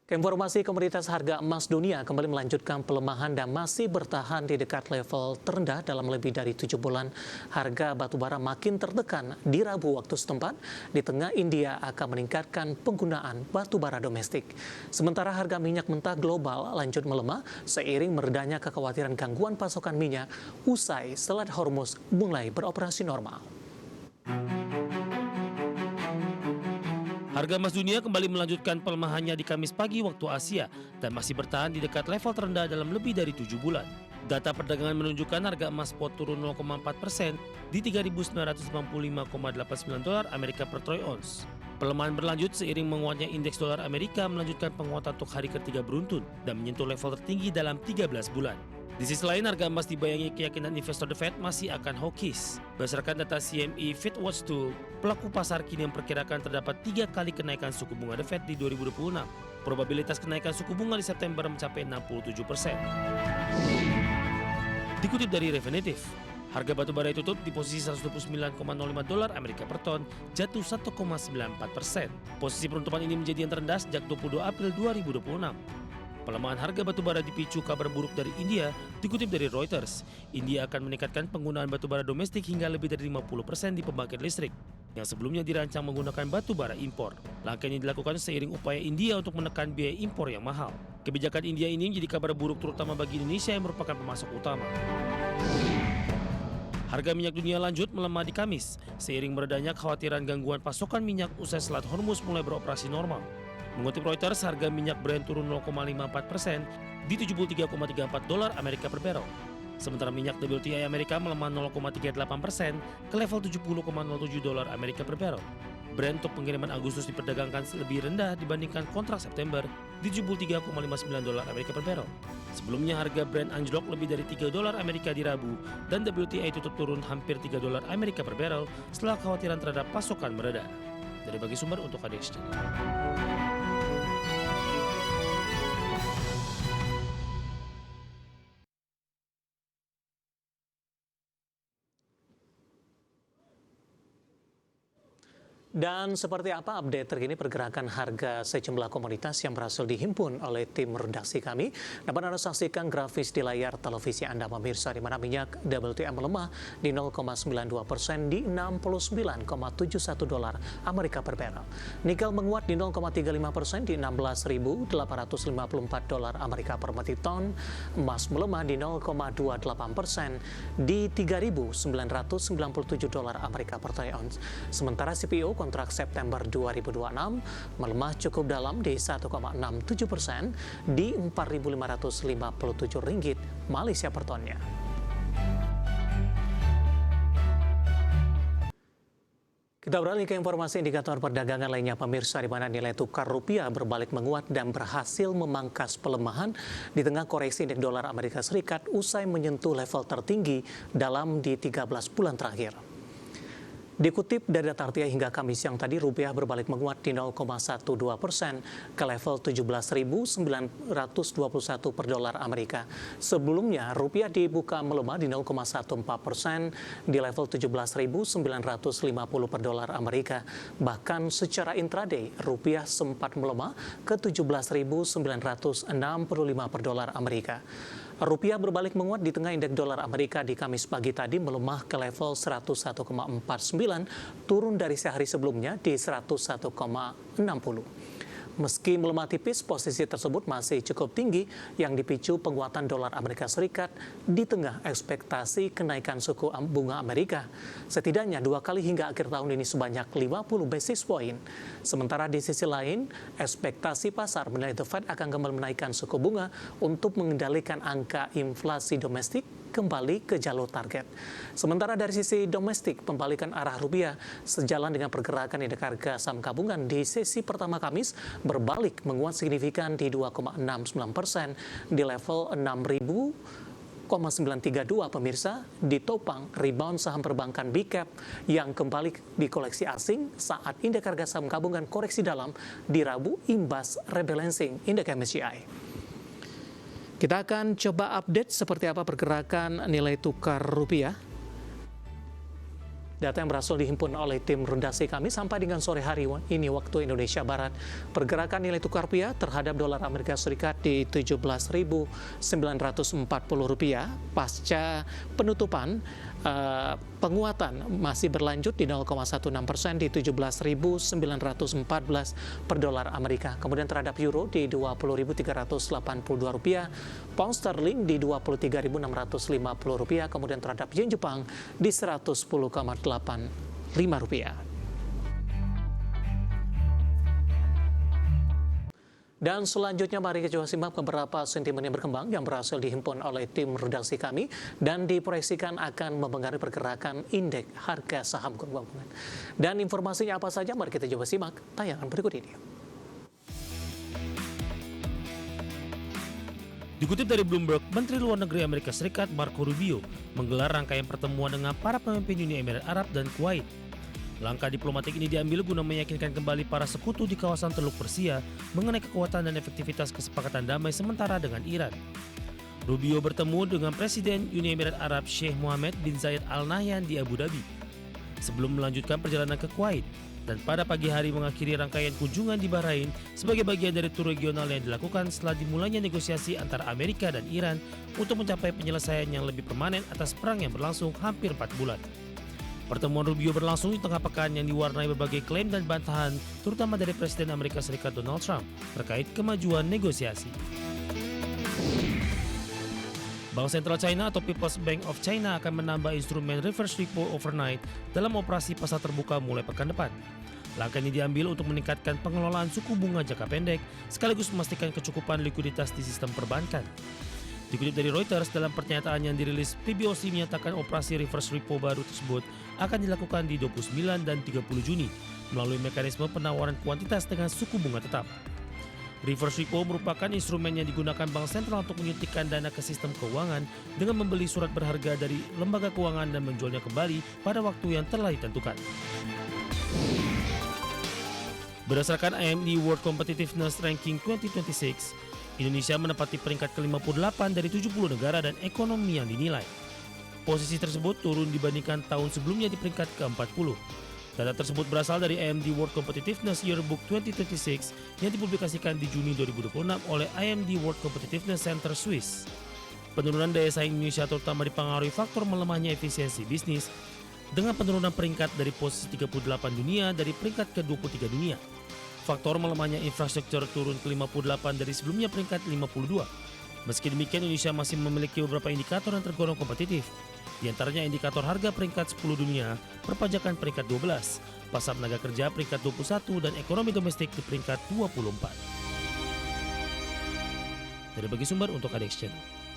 Keinformasi komoditas harga emas dunia kembali melanjutkan pelemahan dan masih bertahan di dekat level terendah dalam lebih dari 7 bulan. Harga batubara makin tertekan di Rabu waktu setempat, di tengah India akan meningkatkan penggunaan batubara domestik. Sementara harga minyak mentah global lanjut melemah seiring meredanya kekhawatiran gangguan pasokan minyak usai Selat Hormuz mulai beroperasi normal. Harga emas dunia kembali melanjutkan pelemahannya di Kamis pagi waktu Asia dan masih bertahan di dekat level terendah dalam lebih dari 7 bulan. Data perdagangan menunjukkan harga emas spot turun 0,4% di 3.995,89 dolar Amerika per troy ounce. Pelemahan berlanjut seiring menguatnya indeks dolar Amerika melanjutkan penguatan untuk hari ketiga beruntun dan menyentuh level tertinggi dalam 13 bulan. Di sisi lain, harga emas dibayangi keyakinan investor The Fed masih akan hawkish. Berdasarkan data CME FedWatch Tool, pelaku pasar kini memperkirakan terdapat 3 kali kenaikan suku bunga The Fed di 2026. Probabilitas kenaikan suku bunga di September mencapai 67%. Dikutip dari Refinitiv, harga batubara tutup di posisi 129,05 dolar Amerika per ton, jatuh 1,94%. Posisi penutupan ini menjadi yang terendah sejak 22 April 2026. Pelemahan harga batubara dipicu kabar buruk dari India. Dikutip dari Reuters, India akan meningkatkan penggunaan batubara domestik hingga lebih dari 50% di pembangkit listrik yang sebelumnya dirancang menggunakan batubara impor. Langkah ini dilakukan seiring upaya India untuk menekan biaya impor yang mahal. Kebijakan India ini menjadi kabar buruk terutama bagi Indonesia yang merupakan pemasok utama. Harga minyak dunia lanjut melemah di Kamis seiring meredanya kekhawatiran gangguan pasokan minyak usai Selat Hormuz mulai beroperasi normal. Mengutip Reuters, harga minyak Brent turun 0,54% di 73,34 dolar Amerika per barrel. Sementara minyak WTI Amerika melemah 0,38% ke level 70,07 dolar Amerika per barrel. Brent untuk pengiriman Agustus diperdagangkan lebih rendah dibandingkan kontrak September di 73,59 dolar Amerika per barrel. Sebelumnya harga Brent anjlok lebih dari 3 dolar Amerika di Rabu dan WTI tutup turun hampir 3 dolar Amerika per barrel setelah kekhawatiran terhadap pasokan mereda. Dari bagi sumber untuk KDX Channel. Dan seperti apa update terkini pergerakan harga sejumlah komoditas yang berhasil dihimpun oleh tim redaksi kami? Dapat Anda saksikan grafis di layar televisi Anda pemirsa, di mana minyak WTI melemah di 0,92% di 69,71 dolar Amerika per barrel. Nikel menguat di 0,35% di 16.854 dolar Amerika per metrik ton. Emas melemah di 0,28% di 3.997 dolar Amerika per troy ounce. Sementara CPO kontrak September 2026 melemah cukup dalam di 1,67% di 4.557 ringgit Malaysia per tonnya. Kita beralih ke informasi indikator perdagangan lainnya pemirsa, di mana nilai tukar rupiah berbalik menguat dan berhasil memangkas pelemahan di tengah koreksi indeks dolar Amerika Serikat usai menyentuh level tertinggi dalam di 13 bulan terakhir. Dikutip dari data RTI hingga Kamis siang tadi, rupiah berbalik menguat di 0,12% ke level 17.921 per dolar Amerika. Sebelumnya, rupiah dibuka melemah di 0,14% di level 17.950 per dolar Amerika. Bahkan secara intraday, rupiah sempat melemah ke 17.965 per dolar Amerika. Rupiah berbalik menguat di tengah indeks dolar Amerika di Kamis pagi tadi melemah ke level 101,49, turun dari sehari sebelumnya di 101,60. Meski melemah tipis, posisi tersebut masih cukup tinggi yang dipicu penguatan dolar Amerika Serikat di tengah ekspektasi kenaikan suku bunga Amerika. Setidaknya 2 kali hingga akhir tahun ini sebanyak 50 basis point. Sementara di sisi lain, ekspektasi pasar menilai The Fed akan kembali menaikkan suku bunga untuk mengendalikan angka inflasi domestik kembali ke jalur target. Sementara dari sisi domestik, pembalikan arah rupiah sejalan dengan pergerakan indeks harga saham gabungan di sesi pertama Kamis berbalik menguat signifikan di 2,69% di level 6.000,932 pemirsa, ditopang rebound saham perbankan big cap yang kembali dikoleksi asing saat indeks harga saham gabungan koreksi dalam di Rabu imbas rebalancing indeks MSCI. Kita akan coba update seperti apa pergerakan nilai tukar rupiah. Data yang berhasil dihimpun oleh tim redaksi kami sampai dengan sore hari ini waktu Indonesia Barat. Pergerakan nilai tukar rupiah terhadap dolar Amerika Serikat di Rp17.940 pasca penutupan. Penguatan masih berlanjut di 0,16% di 17.914 per dolar Amerika. Kemudian terhadap euro di Rp20.382, pound sterling di Rp23.650, kemudian terhadap yen Jepang di Rp110,85. Dan selanjutnya mari kita coba simak beberapa sentimen yang berkembang yang berhasil dihimpun oleh tim redaksi kami dan diproyeksikan akan mempengaruhi pergerakan indeks harga saham gabungan. Dan informasinya apa saja, mari kita coba simak tayangan berikut ini. Dikutip dari Bloomberg, Menteri Luar Negeri Amerika Serikat Marco Rubio menggelar rangkaian pertemuan dengan para pemimpin Uni Emirat Arab dan Kuwait. Langkah diplomatik ini diambil guna meyakinkan kembali para sekutu di kawasan Teluk Persia mengenai kekuatan dan efektivitas kesepakatan damai sementara dengan Iran. Rubio bertemu dengan Presiden Uni Emirat Arab Sheikh Mohammed bin Zayed Al Nahyan di Abu Dhabi sebelum melanjutkan perjalanan ke Kuwait dan pada pagi hari mengakhiri rangkaian kunjungan di Bahrain sebagai bagian dari tur regional yang dilakukan setelah dimulainya negosiasi antara Amerika dan Iran untuk mencapai penyelesaian yang lebih permanen atas perang yang berlangsung hampir 4 bulan. Pertemuan Rubio berlangsung di tengah pekan yang diwarnai berbagai klaim dan bantahan, terutama dari Presiden Amerika Serikat Donald Trump terkait kemajuan negosiasi. Bank Sentral China atau People's Bank of China akan menambah instrumen reverse repo overnight dalam operasi pasar terbuka mulai pekan depan. Langkah ini diambil untuk meningkatkan pengelolaan suku bunga jangka pendek sekaligus memastikan kecukupan likuiditas di sistem perbankan. Dikutip dari Reuters, dalam pernyataan yang dirilis, PBOC menyatakan operasi reverse repo baru tersebut akan dilakukan di 29 dan 30 Juni melalui mekanisme penawaran kuantitas dengan suku bunga tetap. Reverse repo merupakan instrumen yang digunakan bank sentral untuk menyuntikkan dana ke sistem keuangan dengan membeli surat berharga dari lembaga keuangan dan menjualnya kembali pada waktu yang telah ditentukan. Berdasarkan IMD World Competitiveness Ranking 2026, Indonesia menempati peringkat ke-58 dari 70 negara dan ekonomi yang dinilai. Posisi tersebut turun dibandingkan tahun sebelumnya di peringkat ke-40. Data tersebut berasal dari IMD World Competitiveness Yearbook 2026 yang dipublikasikan di Juni 2026 oleh IMD World Competitiveness Center Swiss. Penurunan daya saing Indonesia terutama dipengaruhi faktor melemahnya efisiensi bisnis dengan penurunan peringkat dari posisi 38 dunia dari peringkat ke-23 dunia. Faktor melemahnya infrastruktur turun ke 58 dari sebelumnya peringkat 52. Meski demikian, Indonesia masih memiliki beberapa indikator yang tergolong kompetitif. Di antaranya indikator harga peringkat 10 dunia, perpajakan peringkat 12, pasar tenaga kerja peringkat 21, dan ekonomi domestik di peringkat 24. Dari bagi sumber untuk ADX Channel.